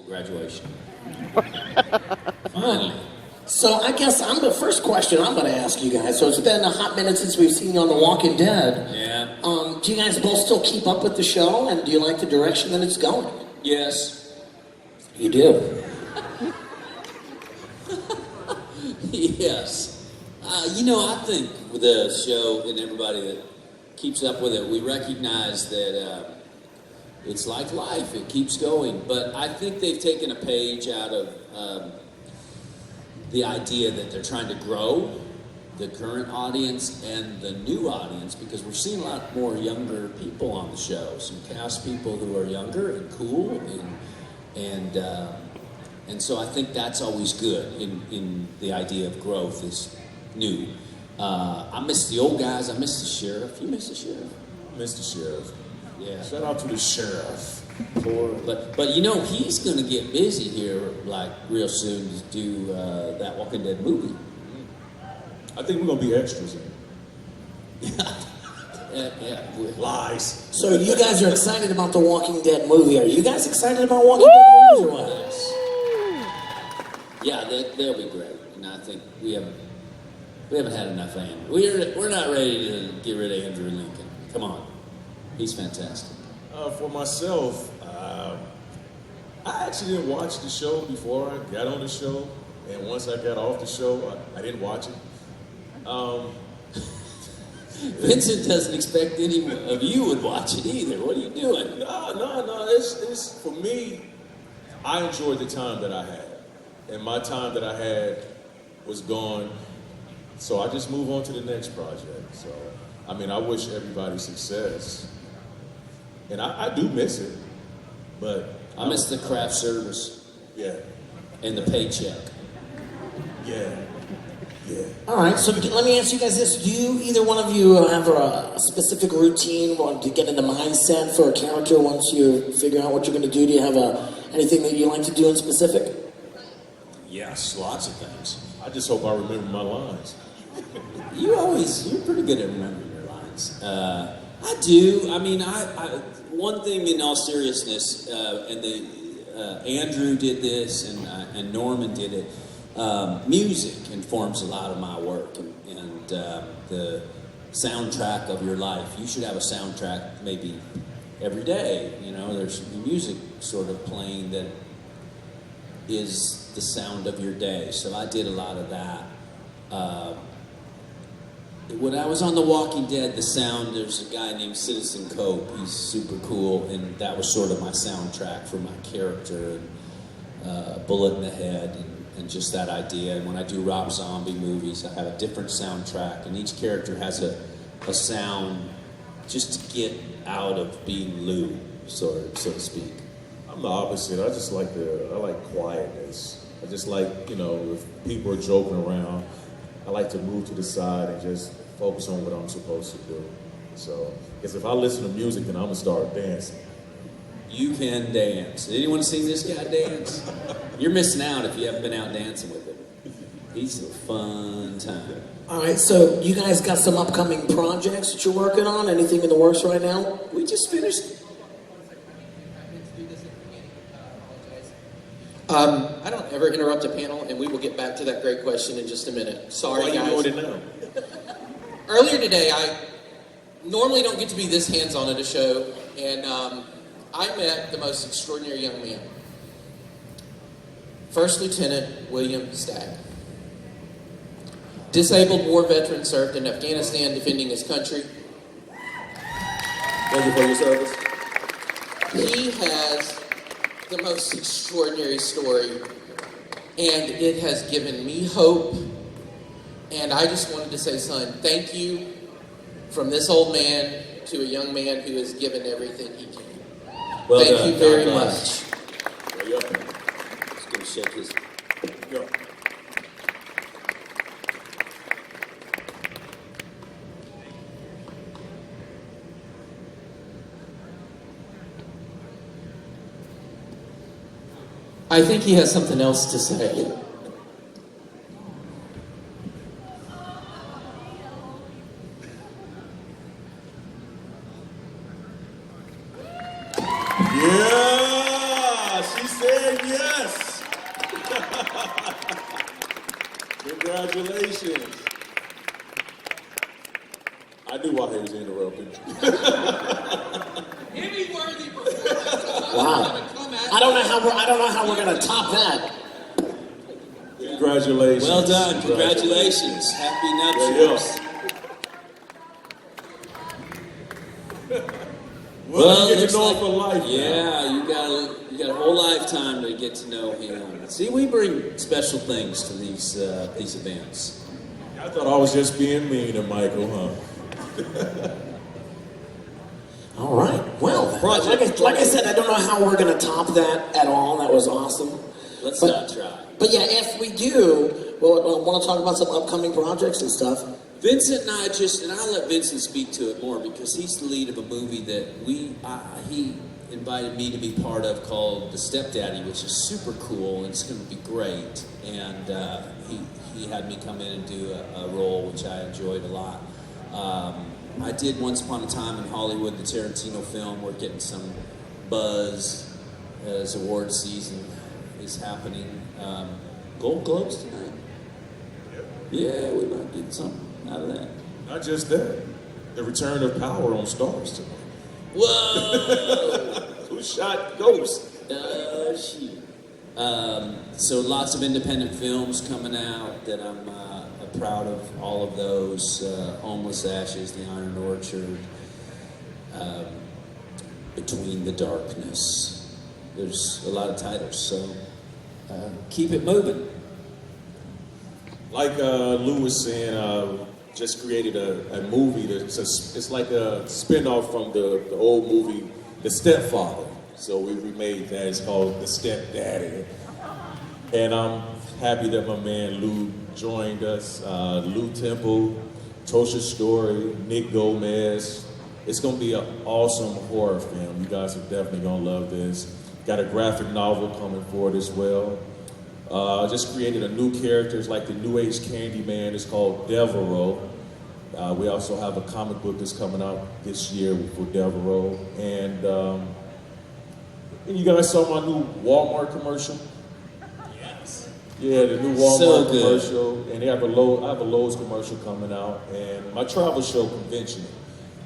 Graduation. Finally. So I guess I'm the first question I'm going to ask you guys. So it's been a hot minute since we've seen you on The Walking Dead. Yeah. Do you guys both still keep up with the show, and do you like the direction that it's going? Yes. You do? Yes. I think with the show and everybody that keeps up with it, we recognize that it's like life. It keeps going. But I think they've taken a page out of the idea that they're trying to grow the current audience and the new audience, because we're seeing a lot more younger people on the show. Some cast people who are younger and cool, and so I think that's always good in the idea of growth is new. I miss the old guys. I miss the sheriff. You miss the sheriff? I miss the sheriff. Yeah. Shout out to the sheriff. But he's going to get busy here like real soon to do that Walking Dead movie. I think we're going to be extras in it. Yeah. Lies. So you guys are excited about the Walking Dead movie. Are you guys excited about Walking Dead movies or what? Yes. Yeah, they'll be great. And I think we haven't had enough Andrew. We're not ready to get rid of Andrew Lincoln. Come on. He's fantastic. For myself, I actually didn't watch the show before I got on the show. And once I got off the show, I didn't watch it. Vincent doesn't expect any of you would watch it either. What are you doing? No. It's for me, I enjoyed the time that I had. And my time that I had was gone. So I just move on to the next project. So, I wish everybody success. And I do miss it. But I miss the craft service. Yeah. And the paycheck. Yeah. All right, so let me ask you guys this. Do either one of you have a specific routine to get in the mindset for a character once you figure out what you're going to do? Do you have anything that you like to do in specific? Yes, lots of things. I just hope I remember my lines. You're pretty good at remembering your lines. I do. I one thing in all seriousness, Andrew did this, and Norman did it. Music informs a lot of my work, and the soundtrack of your life. You should have a soundtrack maybe every day. There's music sort of playing that is the sound of your day. So I did a lot of that. When I was on The Walking Dead, the sound, there's a guy named Citizen Cope. He's super cool, and that was sort of my soundtrack for my character, and Bullet in the Head, and just that idea. And when I do Rob Zombie movies, I have a different soundtrack, and each character has a sound just to get out of being Lou, so to speak. I'm the opposite. I like quietness. I just like, if people are joking around, I like to move to the side and just focus on what I'm supposed to do. So, because if I listen to music, then I'm going to start dancing. You can dance. Did anyone see this guy dance? You're missing out if you haven't been out dancing with him. He's a fun time. All right, so you guys got some upcoming projects that you're working on? Anything in the works right now? We just finished. I don't ever interrupt a panel, and we will get back to that great question in just a minute. Sorry, guys. Why are you doing it now? Earlier today, I normally don't get to be this hands-on at a show, and I met the most extraordinary young man. First Lieutenant William Stagg. Disabled war veteran, served in Afghanistan defending his country. Thank you for your service. He has the most extraordinary story, and it has given me hope. And I just wanted to say, son, thank you from this old man to a young man who has given everything he can. Well thank done. you very God much. Yeah. Just gonna shake his. Yeah. I think he has something else to say. Yeah, she said yes! Congratulations. I knew why he was interrupting. Emmy-worthy performance. Wow. I don't know how we're gonna top that. Congratulations. Well done. Congratulations. Happy There you nuptials. Well, you get looks to know like- him for life now. Yeah, you got a whole lifetime to get to know him. See, we bring special things to these events. I thought I was just being mean to Michael, huh? All right. Well, like I said, I don't know how we're gonna top that at all. That was awesome. Let's But- not try. But yeah, if we do, we'll want to talk about some upcoming projects and stuff. Vincent and I and I'll let Vincent speak to it more because he's the lead of a movie that he invited me to be part of called The Stepdaddy, which is super cool and it's going to be great. And he had me come in and do a role which I enjoyed a lot. I did Once Upon a Time in Hollywood, the Tarantino film. We're getting some buzz as award season is happening. Gold Globes tonight. Yeah, we might get something out of that. Not just that. The return of power on Stars tonight. Whoa! Who shot Ghost? Shoot. So lots of independent films coming out that I'm proud of. All of those: Homeless Ashes, The Iron Orchard, Between the Darkness. There's a lot of titles, so keep it moving. Like Lou was saying, just created a movie it's like a spin-off from the old movie, The Stepfather. So we remade that. It's called The Stepdaddy. And I'm happy that my man Lou joined us. Lou Temple, Tosha Story, Nick Gomez. It's going to be an awesome horror film. You guys are definitely going to love this. Got a graphic novel coming forward as well. Just created a new character. It's like the New Age Candyman. It's called Devereaux. We also have a comic book that's coming out this year for Devereaux. And you guys saw my new Walmart commercial? Yes. Yeah, the new Walmart So good. commercial. And I have a Lowe's commercial coming out. And my travel show, Convention.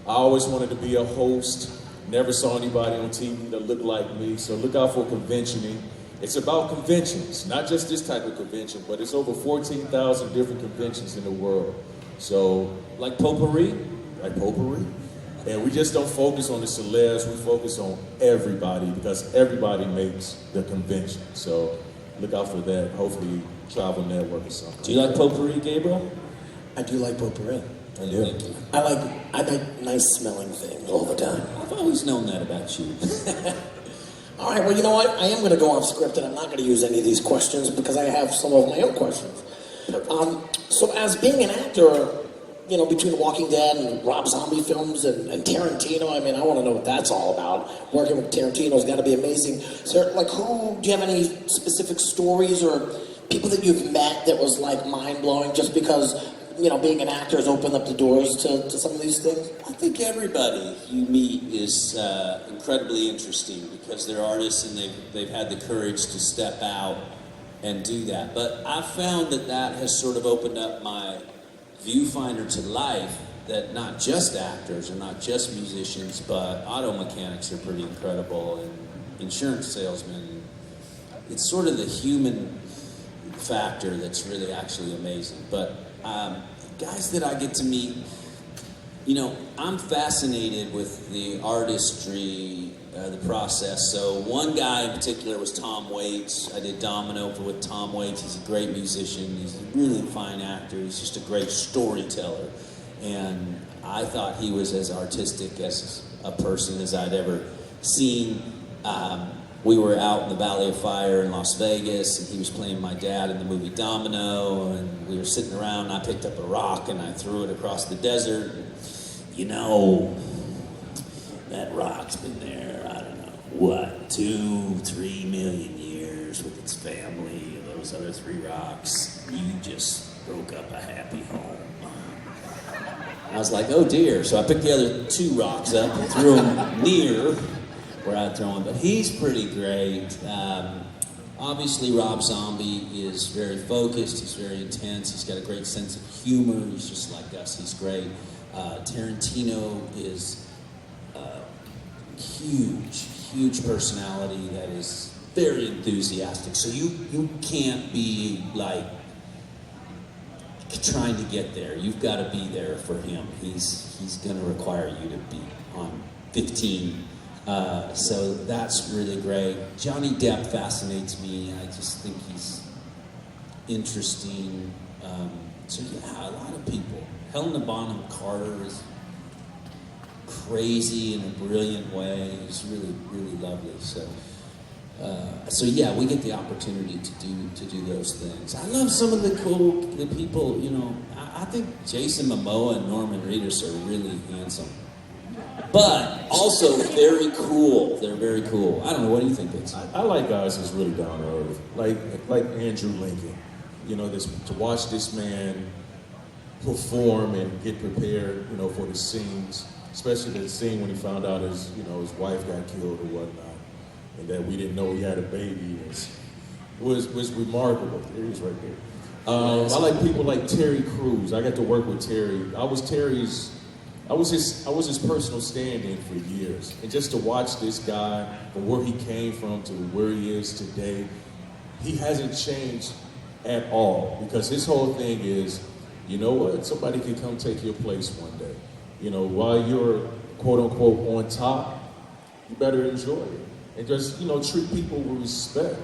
I always wanted to be a host. Never saw anybody on TV that looked like me. So look out for Conventioning. It's about conventions, not just this type of convention, but it's over 14,000 different conventions in the world. So, Like potpourri? like potpourri. And we just don't focus on the celebs, we focus on everybody because everybody makes the convention. So look out for that. Hopefully Travel Network or something. Do you like potpourri, Gabriel? I do like potpourri. I do. I like nice smelling things all the time. I've always known that about you. All right, well, you know what? I am going to go off script, and I'm not going to use any of these questions because I have some of my own questions. So as being an actor, you know, between Walking Dead and Rob Zombie films and Tarantino, I mean, I want to know what that's all about. Working with Tarantino's got to be amazing. So, like, do you have any specific stories or people that you've met that was, like, mind-blowing just because, you know, being an actor has opened up the doors to some of these things? I think everybody you meet is incredibly interesting because they're artists and they've had the courage to step out and do that. But I found that has sort of opened up my viewfinder to life, that not just actors and not just musicians, but auto mechanics are pretty incredible and insurance salesmen. It's sort of the human factor that's really actually amazing. But guys that I get to meet, you know, I'm fascinated with the artistry, the process. So one guy in particular was Tom Waits. I did Domino with Tom Waits. He's a great musician. He's a really fine actor. He's just a great storyteller. And I thought he was as artistic as a person as I'd ever seen. We were out in the Valley of Fire in Las Vegas, and he was playing my dad in the movie Domino, and we were sitting around, and I picked up a rock, and I threw it across the desert. And, you know, that rock's been there, I don't know, what, 2-3 million years with its family, and those other 3 rocks. You just broke up a happy home. I was like, oh dear. So I picked the other 2 rocks up and threw them near where I'd throw him. But he's pretty great. Obviously, Rob Zombie is very focused. He's very intense. He's got a great sense of humor. He's just like us. He's great. Tarantino is huge personality that is very enthusiastic. So you can't be like trying to get there. You've got to be there for him. He's going to require you to be on 15. So that's really great. Johnny Depp fascinates me. I just think he's interesting. So yeah, a lot of people. Helena Bonham Carter is crazy in a brilliant way. He's really lovely. So yeah, we get the opportunity to do those things. I love some of the people. You know, I think Jason Momoa and Norman Reedus are really handsome, but also very cool. They're very cool. I don't know. What do you think, Vince? I like guys who's really down to earth, like Andrew Lincoln. You know, to watch this man perform and get prepared, you know, for the scenes, especially the scene when he found out his wife got killed or whatnot, and that we didn't know he had a baby, was remarkable. There he is right there. I like people like Terry Crews. I got to work with Terry. I was his personal stand-in for years, and just to watch this guy from where he came from to where he is today, he hasn't changed at all, because his whole thing is, you know what, somebody can come take your place one day. You know, while you're quote-unquote on top, you better enjoy it. And just, you know, treat people with respect.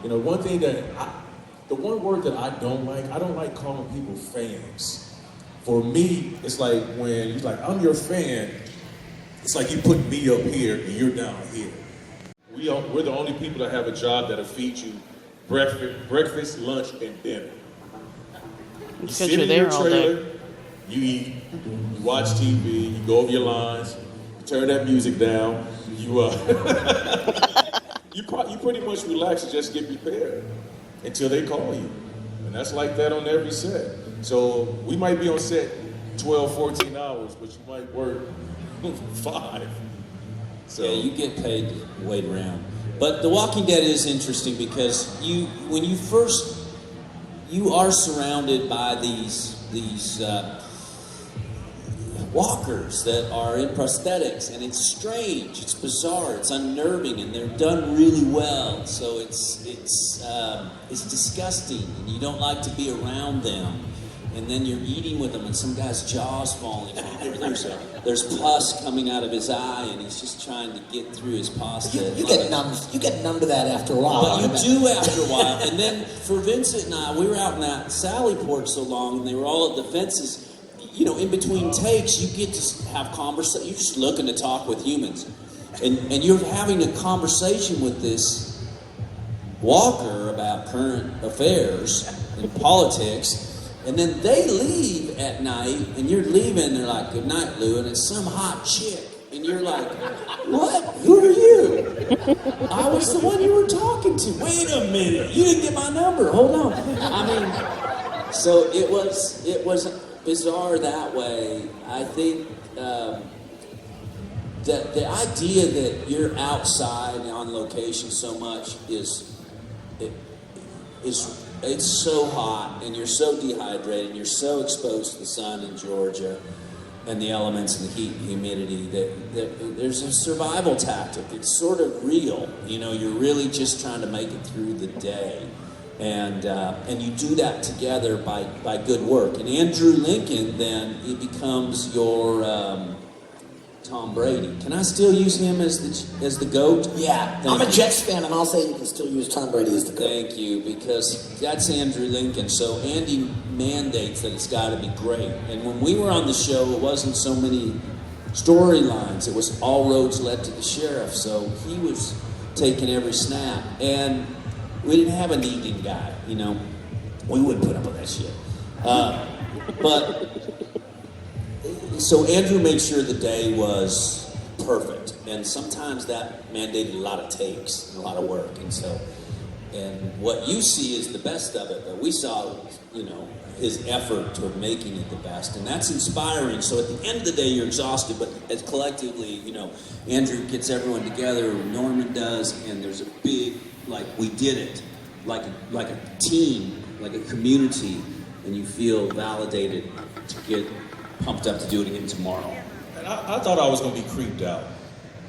You know, the one word that I don't like calling people fans. For me, it's like when you're like, I'm your fan, it's like you put me up here and you're down here. We're the only people that have a job that'll feed you breakfast, lunch, and dinner. You sit in your trailer, you eat, you watch TV, you go over your lines, you turn that music down, you pretty much relax and just get prepared until they call you. And that's like that on every set. So we might be on set 12, 14 hours, but you might work 5. So yeah, you get paid to wait around. But The Walking Dead is interesting because when you are surrounded by these walkers that are in prosthetics, and it's strange, it's bizarre, it's unnerving, and they're done really well. So it's disgusting, and you don't like to be around them. And then you're eating with them, and some guy's jaw's falling off. There's pus coming out of his eye, and he's just trying to get through his pasta. You get numb to that after a while. But you do after a while. And then for Vincent and I, we were out in that Sally Port so long, and they were all at the fences. You know, in between takes, you get to have conversation. You're just looking to talk with humans, and you're having a conversation with this walker about current affairs and politics. And then they leave at night, and you're leaving, they're like, good night, Lou, and it's some hot chick. And you're like, what? Who are you? I was the one you were talking to. Wait a minute, you didn't get my number, hold on. I mean, so it was bizarre that way. I think that the idea that you're outside and on location so much it's so hot, and you're so dehydrated, and you're so exposed to the sun in Georgia and the elements and the heat and humidity that there's a survival tactic. It's sort of real. You know, you're really just trying to make it through the day. And you do that together by good work. And Andrew Lincoln, then, it becomes your Tom Brady. Can I still use him as the GOAT? Yeah, I'm a Jets fan, and I'll say you can still use Tom Brady as the GOAT. Thank you, because that's Andrew Lincoln. So Andy mandates that it's got to be great. And when we were on the show, it wasn't so many storylines. It was all roads led to the sheriff. So he was taking every snap. And we didn't have a Negan guy, you know. We wouldn't put up with that shit. So Andrew made sure the day was perfect, and sometimes that mandated a lot of takes and a lot of work, and what you see is the best of it, but we saw, you know, his effort toward making it the best, and that's inspiring. So at the end of the day, you're exhausted, but as collectively, you know, Andrew gets everyone together, Norman does, and there's a big, like, we did it. like a team, like a community, and you feel validated to get pumped up to do it again tomorrow. And I thought I was going to be creeped out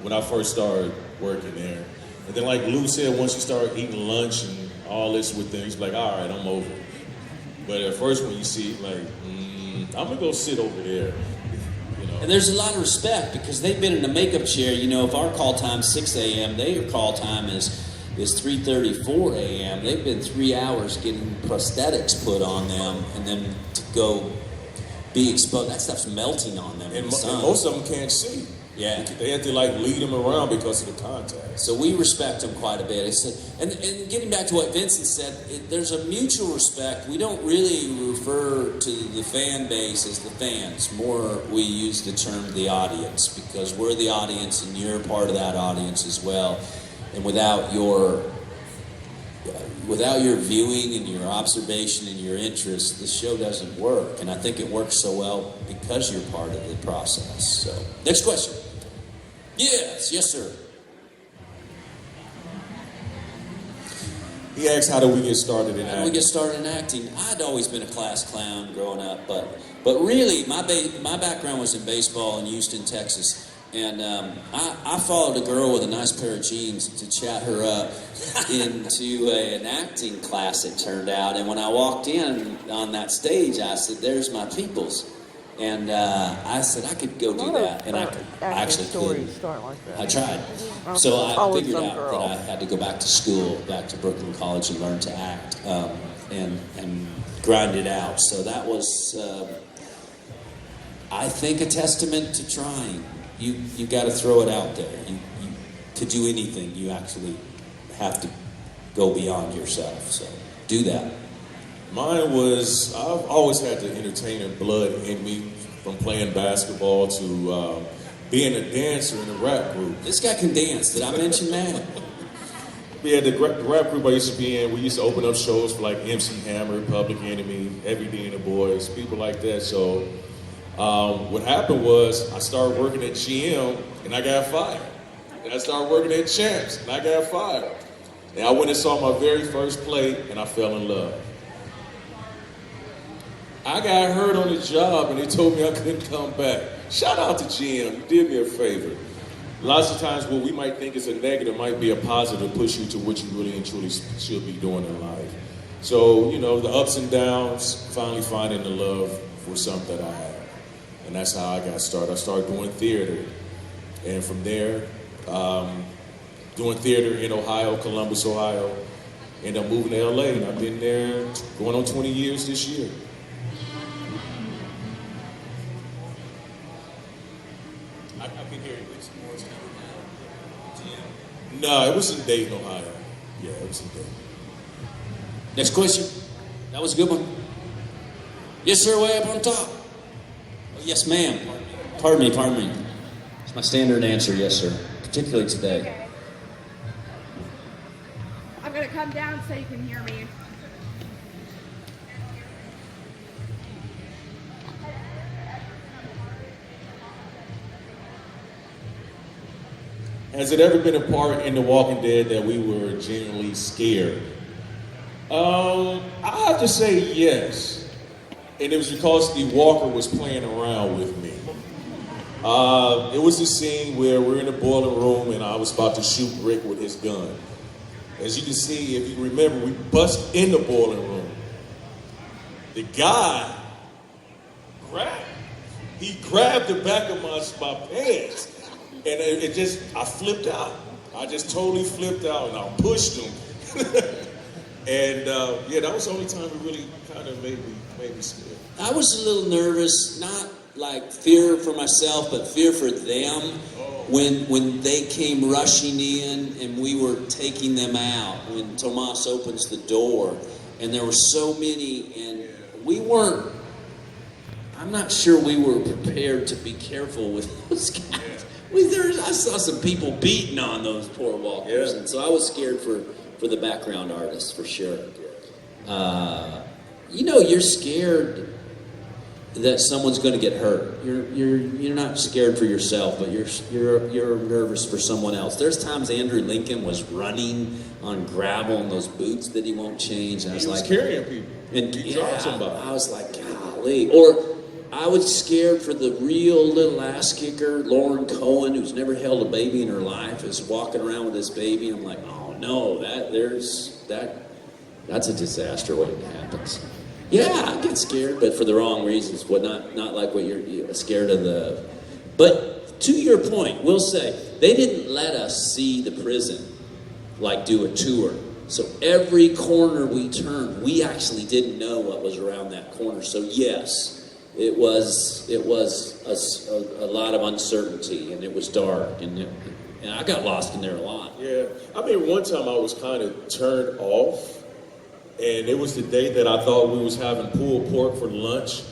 when I first started working there. And then like Lou said, once you start eating lunch and all this with things, like, all right, I'm over it. But at first when you see it, like, I'm going to go sit over there. You know. And there's a lot of respect because they've been in the makeup chair. You know, if our call time's 6 a.m., their call time is 3:30, 4 a.m. They've been 3 hours getting prosthetics put on them and then to go be exposed. That stuff's melting on them in the sun. And most of them can't see. Yeah. They have to like lead them around because of the contact. So we respect them quite a bit. And getting back to what Vincent said, there's a mutual respect. We don't really refer to the fan base as the fans. More, we use the term the audience because we're the audience and you're part of that audience as well. And without your viewing and your observation and your interest, the show doesn't work. And I think it works so well because you're part of the process. So, next question. Yes, sir. He asked, how do we get started in acting? How do we get started in acting? I'd always been a class clown growing up, but really, my background was in baseball in Houston, Texas. And I followed a girl with a nice pair of jeans to chat her up into an acting class, it turned out. And when I walked in on that stage, I said, there's my peoples. And I said, I could go do that. And I actually could. Start like that. I tried. So I figured out that I had to go back to school, back to Brooklyn College and learn to act and grind it out. So that was, I think, a testament to trying. You got to throw it out there. To do anything, you actually have to go beyond yourself. So do that. Mine was, I've always had the entertainment blood in me, from playing basketball to being a dancer in a rap group. This guy can dance. Did I mention that? Yeah, the rap group I used to be in, we used to open up shows for like MC Hammer, Public Enemy, Every D and the Boys, people like that. So what happened was I started working at GM and I got fired. And I started working at Champs and I got fired. And I went and saw my very first play and I fell in love. I got hurt on the job and they told me I couldn't come back. Shout out to GM, you did me a favor. Lots of times what we might think is a negative might be a positive, push you to what you really and truly should be doing in life. So, you know, the ups and downs, finally finding the love for something that I have. And that's how I got started. I started doing theater. And from there, doing theater in Ohio, Columbus, Ohio. Ended up moving to LA and I've been there going on 20 years this year. I can hear you. No, it was in Dayton, Ohio. Yeah, it was in Dayton. Next question. That was a good one. Yes, sir, way up on top. Oh, yes, ma'am. Pardon me. It's my standard answer, yes, sir. Particularly today. I'm going to come down so you can hear me. Has it ever been a part in The Walking Dead that we were genuinely scared? I have to say yes. And it was because the walker was playing around with me. It was a scene where we're in the boiler room and I was about to shoot Rick with his gun. As you can see, if you remember, we bust in the boiler room. The guy grabbed the back of my pants. And I flipped out. I just totally flipped out and I pushed him. And that was the only time it really kind of made me scared. I was a little nervous, not like fear for myself, but fear for them when they came rushing in and we were taking them out. When Tomas opens the door and there were so many and we weren't, I'm not sure we were prepared to be careful with those guys. I saw some people beating on those poor walkers, and so I was scared for the background artists, for sure. You're scared. that someone's going to get hurt. You're not scared for yourself, but you're nervous for someone else. There's times Andrew Lincoln was running on gravel in those boots that he won't change, and I was He was like, carrying people. and He dropped somebody. I was like, golly. Or I was scared for the real little ass kicker, Lauren Cohen, who's never held a baby in her life, is walking around with this baby. I'm like, oh no, that's a disaster when it happens. Yeah, I get scared, but for the wrong reasons. But not like what you're scared of the. But to your point, we'll say they didn't let us see the prison, like do a tour. So every corner we turned, we actually didn't know what was around that corner. So yes, it was a lot of uncertainty, and it was dark, and I got lost in there a lot. Yeah, I mean, one time I was kind of turned off, and it was the day that I thought we was having pulled pork for lunch,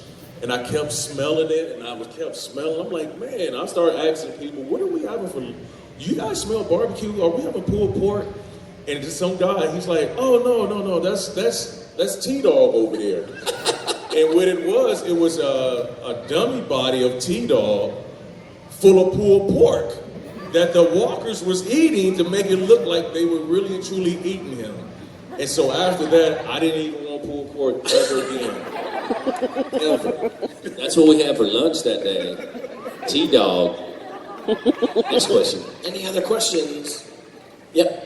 and I kept smelling it, and kept smelling. I'm like, man, I started asking people, what are we having for? Do you guys smell barbecue? Are we having pulled pork? And just some guy, he's like, oh no, that's T-Dog over there. And what it was a dummy body of T-Dog full of pulled pork that the walkers was eating to make it look like they were really and truly eating him. And so after that, I didn't even want pulled pork ever again. Ever. That's what we had for lunch that day. T-Dog. Next question. Any other questions? Yep.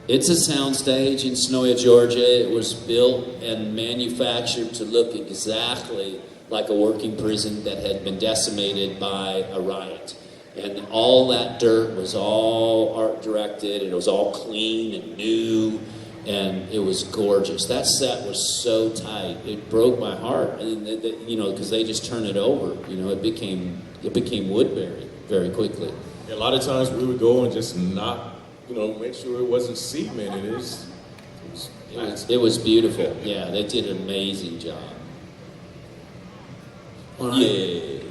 It's a soundstage in Snowy, Georgia. It was built and manufactured to look exactly like a working prison that had been decimated by a riot. And all that dirt was all art directed, and it was all clean and new, and it was gorgeous. That set was so tight. It broke my heart, and because they just turned it over. It became Woodbury very quickly. A lot of times we would go and just not, make sure it wasn't cemented. It was beautiful. Yeah, they did an amazing job. All right. Yeah.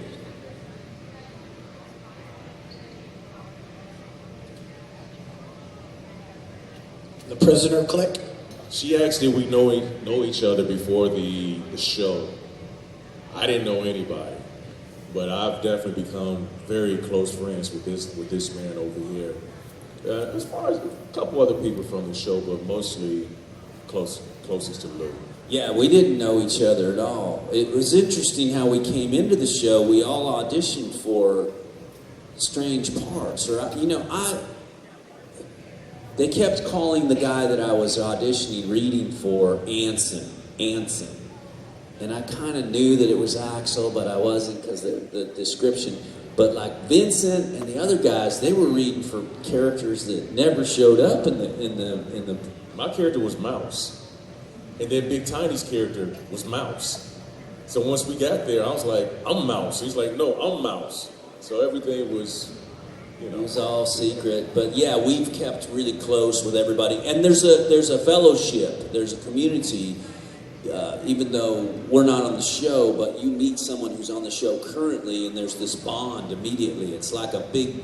The prisoner click. She asked did we know each other before the show. I didn't know anybody, but I've definitely become very close friends with this man over here. As far as a couple other people from the show, but mostly closest to Lou. Yeah, we didn't know each other at all. It was interesting how we came into the show. We all auditioned for strange parts, They kept calling the guy that I was auditioning, reading for, Anson. And I kind of knew that it was Axel, but I wasn't because the description. But like Vincent and the other guys, they were reading for characters that never showed up in the. My character was Mouse, and then Big Tiny's character was Mouse. So once we got there, I was like, I'm Mouse. He's like, no, I'm Mouse. So everything was. It was all secret, but yeah, we've kept really close with everybody, and there's a fellowship, there's a community. Even though we're not on the show, but you meet someone who's on the show currently, and there's this bond immediately. It's like a big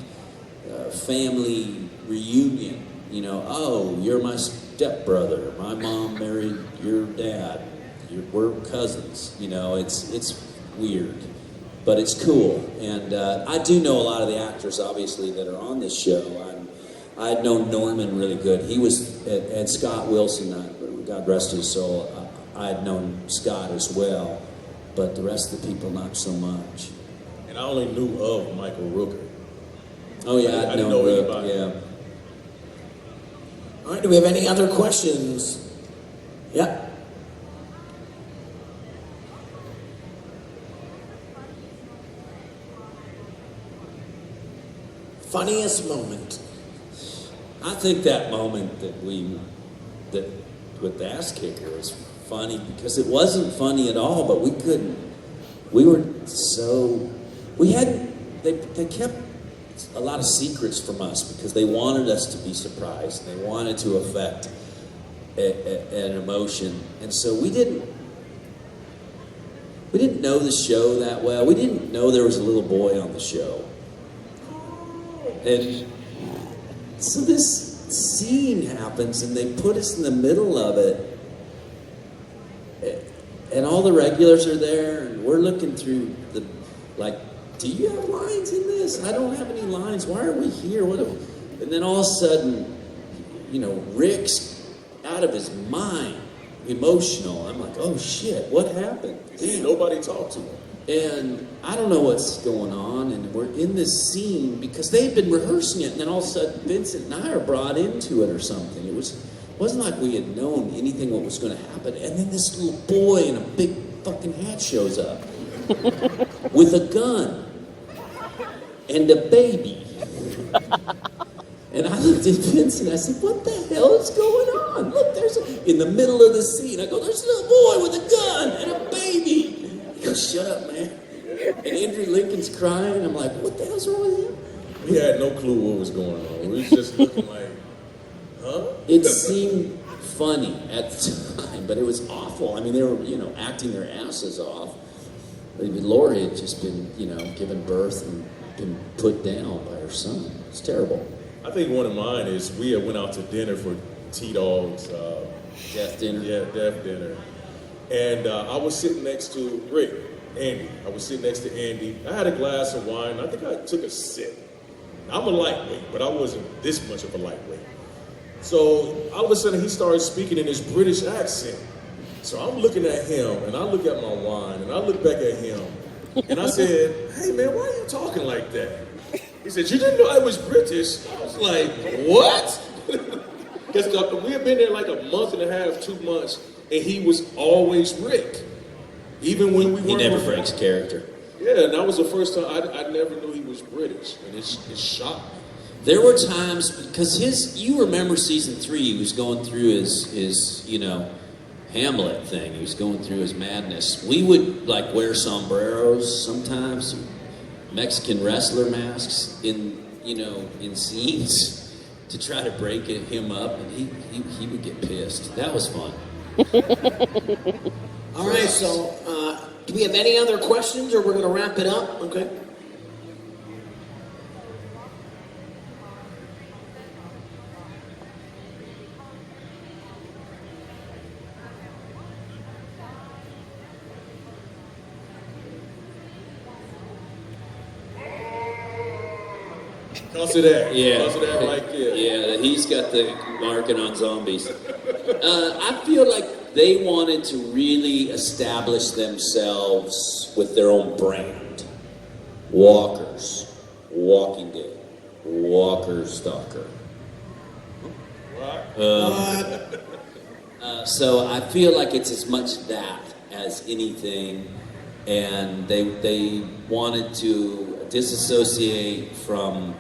family reunion. Oh, you're my stepbrother. My mom married your dad. We're cousins. It's weird. But it's cool, and I do know a lot of the actors, obviously, that are on this show. I'd known Norman really good. He was, and Scott Wilson, God rest his soul, I had known Scott as well, but the rest of the people, not so much. And I only knew of Michael Rooker. Oh yeah, I didn't know Rook, anybody. yeah. All right, do we have any other questions? Yeah. Funniest moment. I think that moment that with the ass kicker was funny because it wasn't funny at all, but they kept a lot of secrets from us because they wanted us to be surprised. They wanted to affect an emotion, and so we didn't. we didn't know the show that well. We didn't know there was a little boy on the show. And so this scene happens, and they put us in the middle of it. And all the regulars are there, and we're looking through the, like, do you have lines in this? I don't have any lines. Why are we here? And then all of a sudden, you know, Rick's out of his mind, emotional. I'm like, oh shit, what happened? Nobody talked to him. And I don't know what's going on, and we're in this scene because they had been rehearsing it, and then all of a sudden Vincent and I are brought into it or something. It wasn't like we had known anything what was going to happen. And then this little boy in a big fucking hat shows up with a gun and a baby. And I looked at Vincent, I said, what the hell is going on? Look, in the middle of the scene, I go, there's a little boy with a gun and a baby. He goes, shut up, man. And Andrew Lincoln's crying. I'm like, what the hell's wrong with him? We had no clue what was going on. We was just looking like, huh? It seemed funny at the time, but it was awful. I mean, they were, you know, acting their asses off. But Lori had just been, you know, given birth and been put down by her son. It's terrible. I think one of mine is we had went out to dinner for T-Dog's Death dinner. Yeah, death dinner. And I was sitting next to Andy. I was sitting next to Andy. I had a glass of wine. I think I took a sip. I'm a lightweight, but I wasn't this much of a lightweight. So all of a sudden he started speaking in his British accent. So I'm looking at him, and I look at my wine, and I look back at him, and I said, hey man, why are you talking like that? He said, you didn't know I was British? I was like, what? Because we had been there like a month and a half, 2 months, and he was always Rick. Even when we weren't. He never breaks character. Yeah, and that was the first time I never knew he was British, and it shocked me. There were times, because you remember season 3, he was going through his you know, Hamlet thing. He was going through his madness. We would, like, wear sombreros sometimes, Mexican wrestler masks in scenes to try to break him up, and he would get pissed. That was fun. All right, so do we have any other questions, or we're going to wrap it up? Okay. Cause of that. Yeah. Cause of that right there. Yeah, he's got the marking on zombies. I feel like they wanted to really establish themselves with their own brand. Walkers, Walking Dead, Walker Stalker. So I feel like it's as much that as anything, and they wanted to disassociate from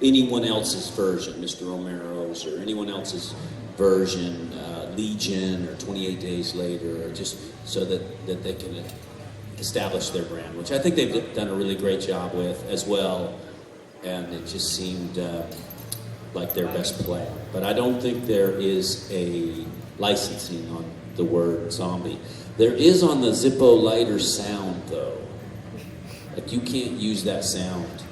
anyone else's version, Mr. Romero's, or anyone else's version, Legion, or 28 Days Later, or just so that they can establish their brand, which I think they've done a really great job with as well, and it just seemed like their best play. But I don't think there is a licensing on the word zombie. There is on the Zippo lighter sound, though. Like, you can't use that sound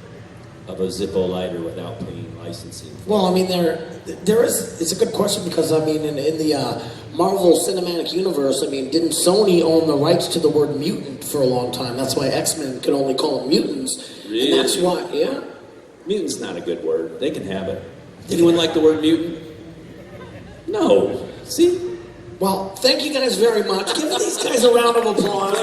of a Zippo lighter without paying licensing. Well, I mean, there is. It's a good question because I mean, in the Marvel Cinematic Universe, I mean, didn't Sony own the rights to the word mutant for a long time? That's why X-Men could only call them mutants. Really? And that's why, yeah. Mutant's not a good word. They can have it. Anyone like the word mutant? No. See? Well, thank you guys very much. Give these guys a round of applause.